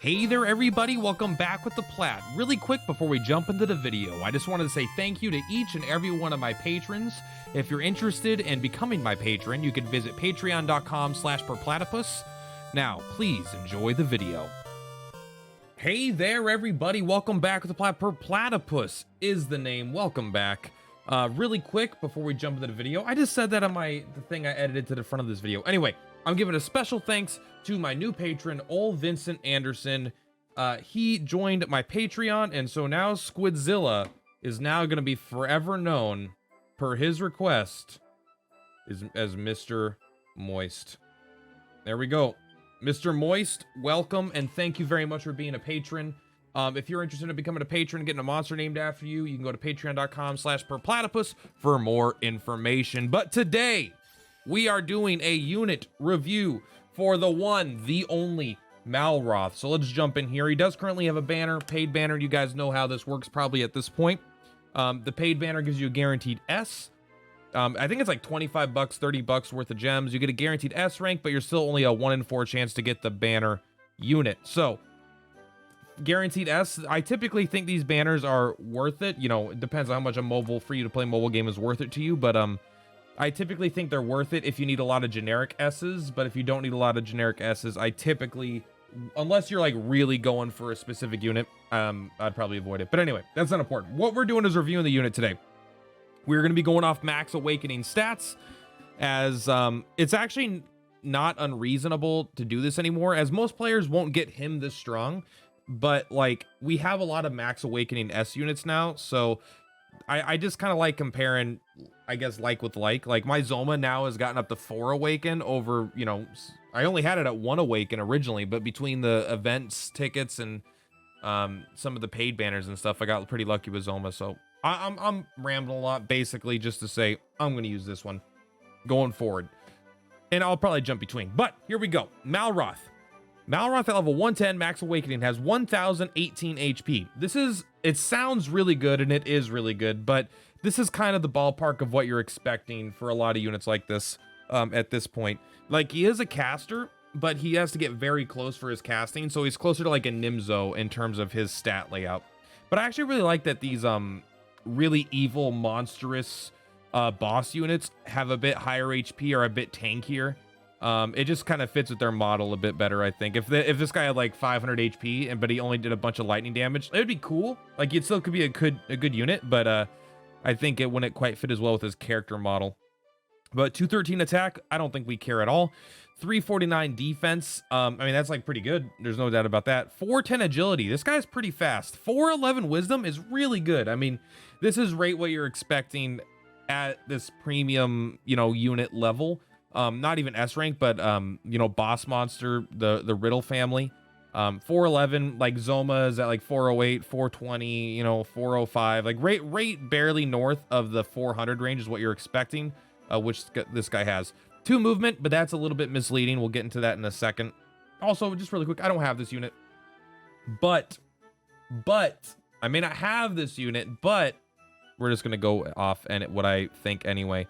Hey there everybody, welcome back with the Plat. Really quick before we jump into the video, I just wanted to say thank you to each and every one of my patrons. If you're interested in becoming my patron, you can visit patreon.com/Purplatypus. Now, please enjoy the video. Hey there everybody, welcome back with the Plat. Purplatypus is the name, welcome back. Really quick before we jump into the video, I just said that on the thing I edited to the front of this video. Anyway, I'm giving a special thanks to my new patron, Ole Vincent Anderson. He joined my Patreon, and so now Squidzilla is now going to be forever known, per his request, as Mr. Moist. There we go. Mr. Moist, welcome, and thank you very much for being a patron. If you're interested in becoming a patron and getting a monster named after you, you can go to patreon.com/Purplatypus for more information. But today, we are doing a unit review for the one, the only MALROTH. So let's jump in here. He does currently have a banner, paid banner. You guys know how this works probably at this point. The paid banner gives you a guaranteed S. I think it's like 25 bucks, 30 bucks worth of gems. You get a guaranteed S rank, but you're still only a 1 in 4 chance to get the banner unit. So guaranteed S, I typically think these banners are worth it. You know, it depends on how much a mobile, for you to play mobile game is worth it to you, but I typically think they're worth it if you need a lot of generic S's, but if you don't need a lot of generic S's, I typically, unless you're like really going for a specific unit, I'd probably avoid it. But anyway, that's not important. What we're doing is reviewing the unit today. We're going to be going off Max Awakening stats, as it's actually not unreasonable to do this anymore, as most players won't get him this strong, but like we have a lot of Max Awakening S units now, so I just kind of like comparing, I guess, like with like my Zoma now has gotten up to 4 awaken over, you know, I only had it at 1 awaken originally, but between the events tickets and some of the paid banners and stuff, I got pretty lucky with Zoma. So I'm rambling a lot, basically just to say I'm going to use this one going forward, and I'll probably jump between, but here we go. MALROTH at level 110, Max Awakening, has 1018 HP. It sounds really good, and it is really good, but this is kind of the ballpark of what you're expecting for a lot of units like this at this point. Like, he is a caster, but he has to get very close for his casting, so he's closer to like a Nimzo in terms of his stat layout. But I actually really like that these really evil, monstrous boss units have a bit higher HP or a bit tankier. It just kind of fits with their model a bit better, I think. If this guy had like 500 HP but he only did a bunch of lightning damage, it would be cool. Like, it still could be a good unit, but I think it wouldn't quite fit as well with his character model. But 213 attack, I don't think we care at all. 349 defense, I mean, that's like pretty good. There's no doubt about that. 410 agility, this guy's pretty fast. 411 wisdom is really good. I mean, this is right what you're expecting at this premium, you know, unit level. Not even S rank, but you know, boss monster, the Riddle family. 411, like Zoma is at like 408, 420, you know, 405, like right barely north of the 400 range is what you're expecting, which this guy has. 2 movement, but that's a little bit misleading. We'll get into that in a second. Also, just really quick, I don't have this unit, but I may not have this unit, but we're just gonna go off and what I think anyway.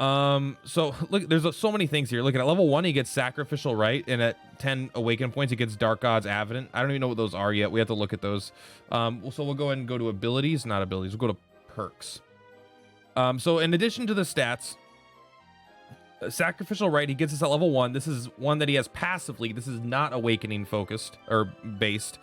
So look, there's so many things here. Look at level 1, he gets Sacrificial Rite, and at 10 awaken points he gets Dark God's Avenant. I don't even know what those are yet. We have to look at those. So we'll go ahead and go to abilities, not abilities, we'll go to perks. So in addition to the stats, Sacrificial Rite, he gets this at level 1. This is one that he has passively. This is not awakening focused or based.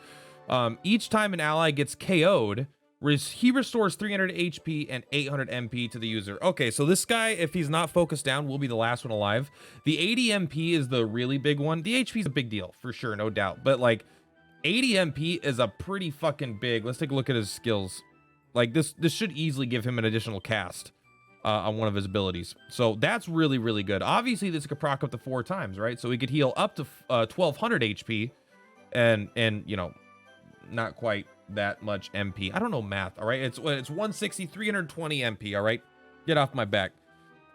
Each time an ally gets KO'd, he restores 300 HP and 800 MP to the user. Okay, so this guy, if he's not focused down, will be the last one alive. The 80 MP is the really big one. The HP is a big deal, for sure, no doubt. But, like, 80 MP is a pretty fucking big. Let's take a look at his skills. Like, this should easily give him an additional cast on one of his abilities. So that's really, really good. Obviously, this could proc up to 4 times, right? So he could heal up to 1200 HP and, you know, not quite that much MP. I don't know math, all right? It's 160, 320 MP, all right? Get off my back.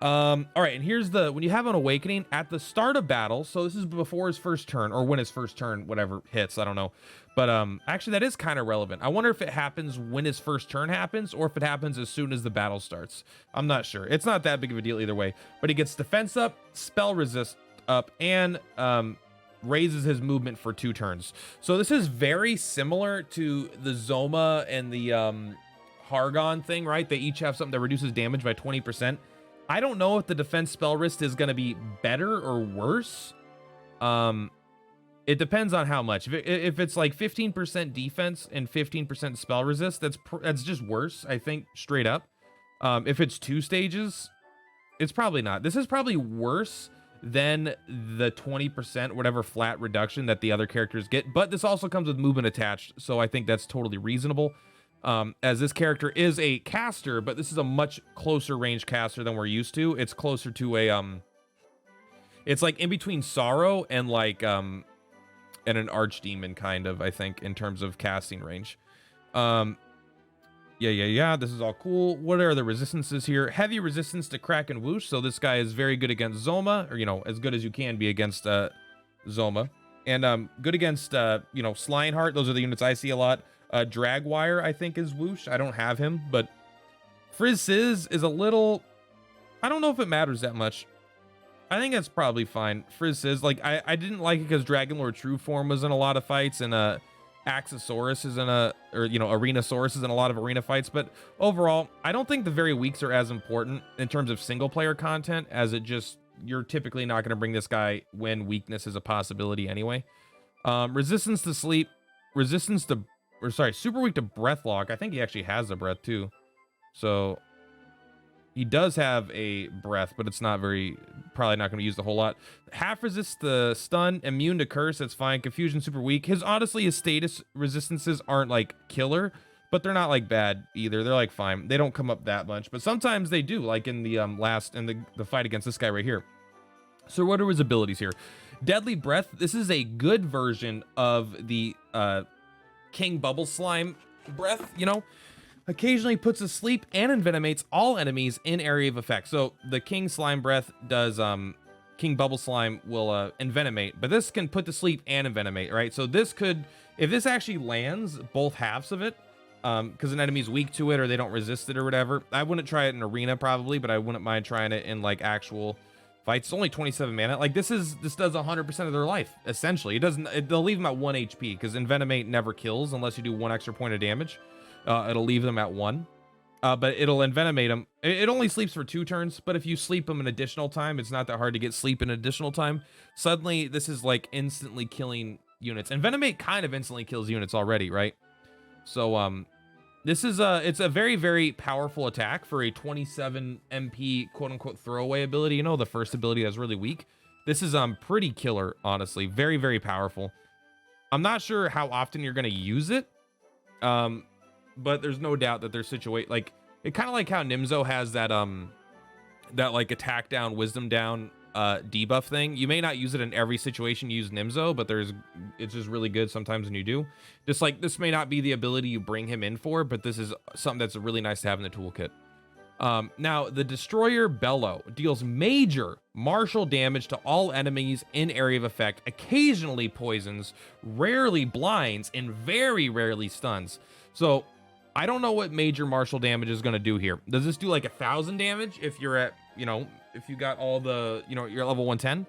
All right, and here's when you have an awakening at the start of battle, so this is before his first turn, or when his first turn, whatever, hits, I don't know. But actually, that is kind of relevant. I wonder if it happens when his first turn happens, or if it happens as soon as the battle starts. I'm not sure. It's not that big of a deal either way. But he gets defense up, spell resist up, and raises his movement for 2 turns. So this is very similar to the Zoma and the Hargon thing, right? They each have something that reduces damage by 20%. I don't know if the defense spell risk is going to be better or worse. It depends on how much. If it's like 15% defense and 15% spell resist, that's just worse, I think, straight up. If it's 2 stages, it's probably not. This is probably worse than the 20% whatever flat reduction that the other characters get, but this also comes with movement attached, so I think that's totally reasonable. As this character is a caster, but this is a much closer range caster than we're used to. It's closer to a it's like in between Sorrow and like and an Archdemon kind of, I think, in terms of casting range. Yeah, this is all cool. What are the resistances here? Heavy resistance to crack and whoosh, so this guy is very good against Zoma, or, you know, as good as you can be against Zoma. And good against, you know, Slineheart. Those are the units I see a lot. Dragwire, I think, is whoosh. I don't have him, but Frizz is a little... I don't know if it matters that much. I think that's probably fine. Frizz, like, I didn't like it because Dragonlord True Form was in a lot of fights, and Axosaurus is in Arenasaurus is in a lot of arena fights, but overall, I don't think the very weaks are as important in terms of single player content, as it just, you're typically not going to bring this guy when weakness is a possibility anyway. Resistance to sleep, super weak to breath lock. I think he actually has a breath too. So he does have a breath, but it's not probably not going to use the whole lot. Half resist the stun, immune to curse, that's fine. Confusion, super weak. Honestly, his status resistances aren't like killer, but they're not like bad either. They're like fine. They don't come up that much, but sometimes they do, like in the the fight against this guy right here. So what are his abilities here? Deadly Breath. This is a good version of the King Bubble Slime breath, you know? Occasionally puts to sleep and envenomates all enemies in area of effect. So the King Slime Breath does, King Bubble Slime will envenomate, but this can put to sleep and envenomate, right? So this could, if this actually lands both halves of it, because an enemy's weak to it or they don't resist it or whatever, I wouldn't try it in arena probably, but I wouldn't mind trying it in like actual fights. It's only 27 mana. Like this does 100% of their life, essentially. They'll leave them at 1 HP because envenomate never kills unless you do 1 extra point of damage. It'll leave them at 1, but it'll envenomate them. It only sleeps for 2 turns, but if you sleep them an additional time, it's not that hard to get sleep in additional time. Suddenly, this is like instantly killing units. Envenomate kind of instantly kills units already, right? So, this is it's a very, very powerful attack for a 27 MP quote-unquote throwaway ability. You know, the first ability that's really weak. This is pretty killer, honestly. Very, very powerful. I'm not sure how often you're going to use it. But there's no doubt that there's like it kind of like how Nimzo has that that like attack down, wisdom down debuff thing. You may not use it in every situation you use Nimzo, but it's just really good sometimes when you do. Just like this may not be the ability you bring him in for, but this is something that's really nice to have in the toolkit. Now the Destroyer Bellow deals major martial damage to all enemies in area of effect, occasionally poisons, rarely blinds, and very rarely stuns. So I don't know what major martial damage is going to do here. Does this do like 1,000 damage if you're at, you know, if you got all the, you know, you're at level 110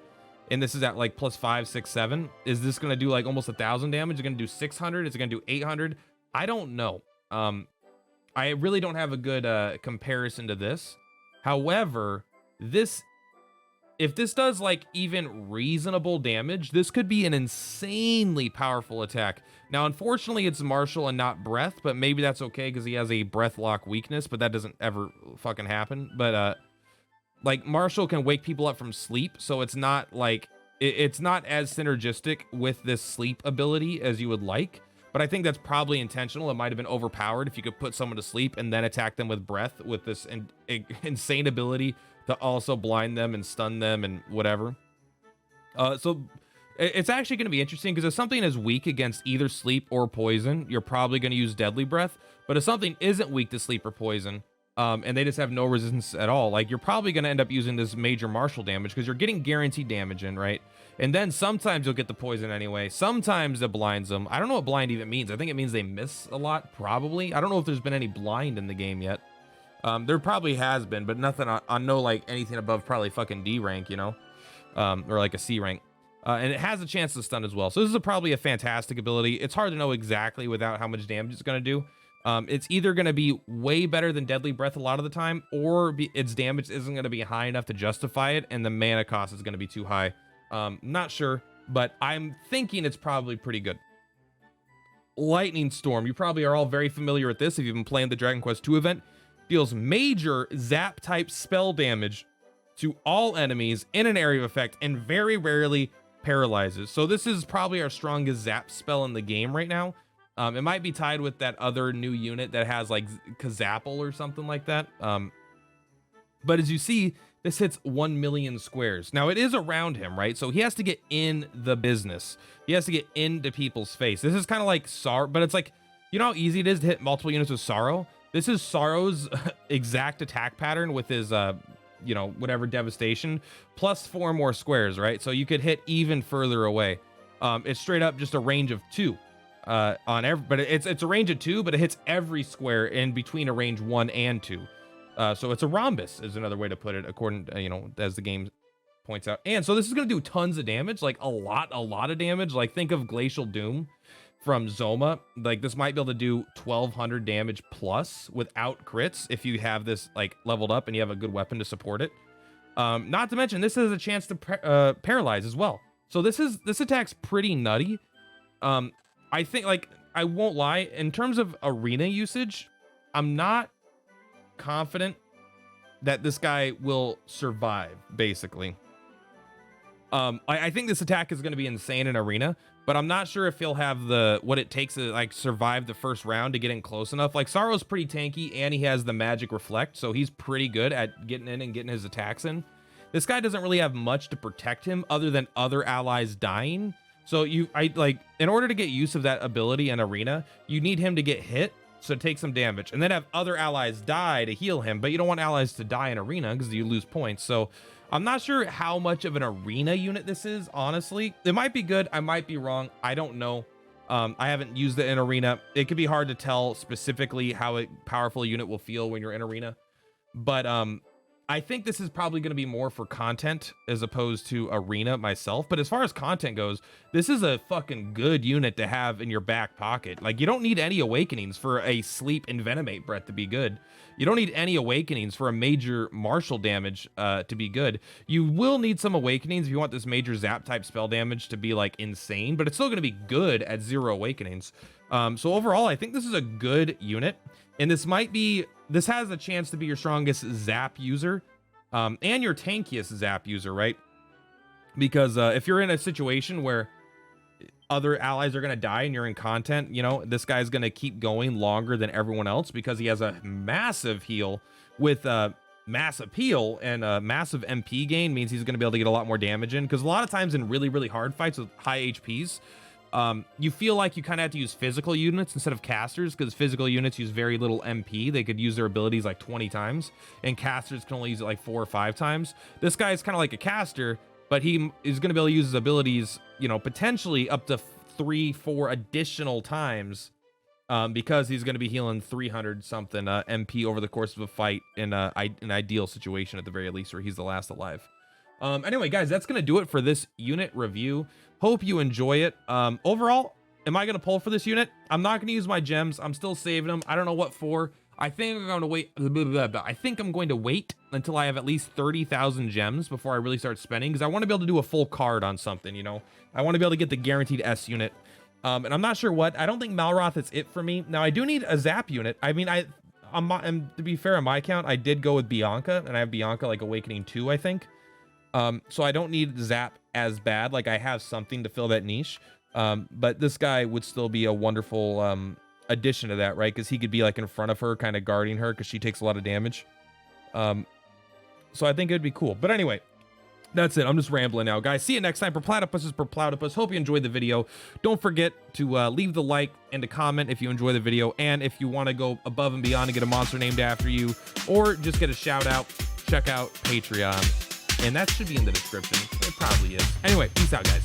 and this is at like plus 5, 6, 7? Is this going to do like almost 1,000 damage? Is it going to do 600? Is it going to do 800? I don't know. I really don't have a good comparison to this. However, if this does like even reasonable damage, this could be an insanely powerful attack. Now, unfortunately, it's martial and not breath, but maybe that's okay because he has a breath lock weakness, but that doesn't ever fucking happen. But like martial can wake people up from sleep, so it's not like it's not as synergistic with this sleep ability as you would like. But I think that's probably intentional. It might have been overpowered if you could put someone to sleep and then attack them with breath with this insane ability to also blind them and stun them and whatever. So it's actually going to be interesting because if something is weak against either sleep or poison, you're probably going to use Deadly Breath. But if something isn't weak to sleep or poison, and they just have no resistance at all, like you're probably going to end up using this major martial damage because you're getting guaranteed damage in, right? And then sometimes you'll get the poison anyway. Sometimes it blinds them. I don't know what blind even means. I think it means they miss a lot, probably. I don't know if there's been any blind in the game yet. There probably has been, but nothing on no like anything above probably fucking D rank, you know, or like a C rank. And it has a chance to stun as well. So this is probably a fantastic ability. It's hard to know exactly without how much damage it's going to do. It's either going to be way better than Deadly Breath a lot of the time, or its damage isn't going to be high enough to justify it, and the mana cost is going to be too high. Not sure, but I'm thinking it's probably pretty good. Lightning Storm. You probably are all very familiar with this if you've been playing the Dragon Quest II event. Deals major zap-type spell damage to all enemies in an area of effect, and very rarely paralyzes. So this is probably our strongest zap spell in the game right now. It might be tied with that other new unit that has like Kazapple or something like that. But as you see, this hits 1 million squares. Now it is around him, right? So he has to get in the business. He has to get into people's face. This is kind of like Sorrow, but it's like, you know how easy it is to hit multiple units with Sorrow? This is Sorrow's exact attack pattern with his, you know, whatever devastation, plus 4 more squares, right? So you could hit even further away. It's straight up just a range of 2. On every, but it's a range of 2, but it hits every square in between a range 1 and 2. So it's a rhombus is another way to put it, according to, you know, as the game points out. And so this is going to do tons of damage, like a lot of damage. Like think of Glacial Doom from Zoma. Like this might be able to do 1200 damage plus without crits if you have this like leveled up and you have a good weapon to support it. Not to mention this has a chance to paralyze as well. So this attack's pretty nutty. I think, like, I won't lie, in terms of arena usage, I'm not confident that this guy will survive, basically. I think this attack is going to be insane in arena, but I'm not sure if he'll have what it takes to, like, survive the first round to get in close enough. Like, Sorrow's pretty tanky, and he has the magic reflect, so he's pretty good at getting in and getting his attacks in. This guy doesn't really have much to protect him other than other allies dying. So in order to get use of that ability in arena, you need him to get hit, so take some damage, and then have other allies die to heal him. But you don't want allies to die in arena because you lose points. So I'm not sure how much of an arena unit this is, honestly. It might be good. I might be wrong. I don't know. I haven't used it in arena. It could be hard to tell specifically how a powerful unit will feel when you're in arena. But I think this is probably going to be more for content as opposed to arena myself. But as far as content goes, this is a fucking good unit to have in your back pocket. Like, you don't need any awakenings for a sleep envenomate breath to be good. You don't need any awakenings for a major martial damage to be good. You will need some awakenings if you want this major zap type spell damage to be like insane, but it's still going to be good at 0 awakenings. So overall, I think this is a good unit, and this has a chance to be your strongest zap user, and your tankiest zap user, right? Because if you're in a situation where other allies are going to die and you're in content, you know, this guy's going to keep going longer than everyone else because he has a massive heal with massive heal, and massive MP gain means he's going to be able to get a lot more damage in. Because a lot of times in really, really hard fights with high HPs, you feel like you kind of have to use physical units instead of casters, because physical units use very little MP. They could use their abilities like 20 times, and casters can only use it like 4 or 5 times. This guy is kind of like a caster, but he is going to be able to use his abilities, you know, potentially up to 3-4 additional times, because he's going to be healing 300 something MP over the course of a fight in an ideal situation at the very least, where he's the last alive. Anyway, guys, that's going to do it for this unit review. Hope you enjoy it. Overall, am I going to pull for this unit? I'm not going to use my gems. I'm still saving them. I don't know what for. I think I'm going to wait. I think I'm going to wait until I have at least 30,000 gems before I really start spending, because I want to be able to do a full card on something, you know? I want to be able to get the guaranteed S unit. And I'm not sure what. I don't think MALROTH is it for me. Now, I do need a zap unit. I mean, and to be fair, on my account, I did go with Bianca, and I have Bianca like Awakening 2, I think. So I don't need zap as bad. Like, I have something to fill that niche. But this guy would still be a wonderful addition to that, right? Because he could be like in front of her, kind of guarding her, because she takes a lot of damage. So I think it'd be cool. But anyway, that's it. I'm just rambling now, guys. See you next time. Purplatypus is Purplatypus. Hope you enjoyed the video. Don't forget to leave the like and to comment if you enjoy the video, and if you want to go above and beyond and get a monster named after you, or just get a shout out, check out Patreon. And that should be in the description. It probably is. Anyway, peace out, guys.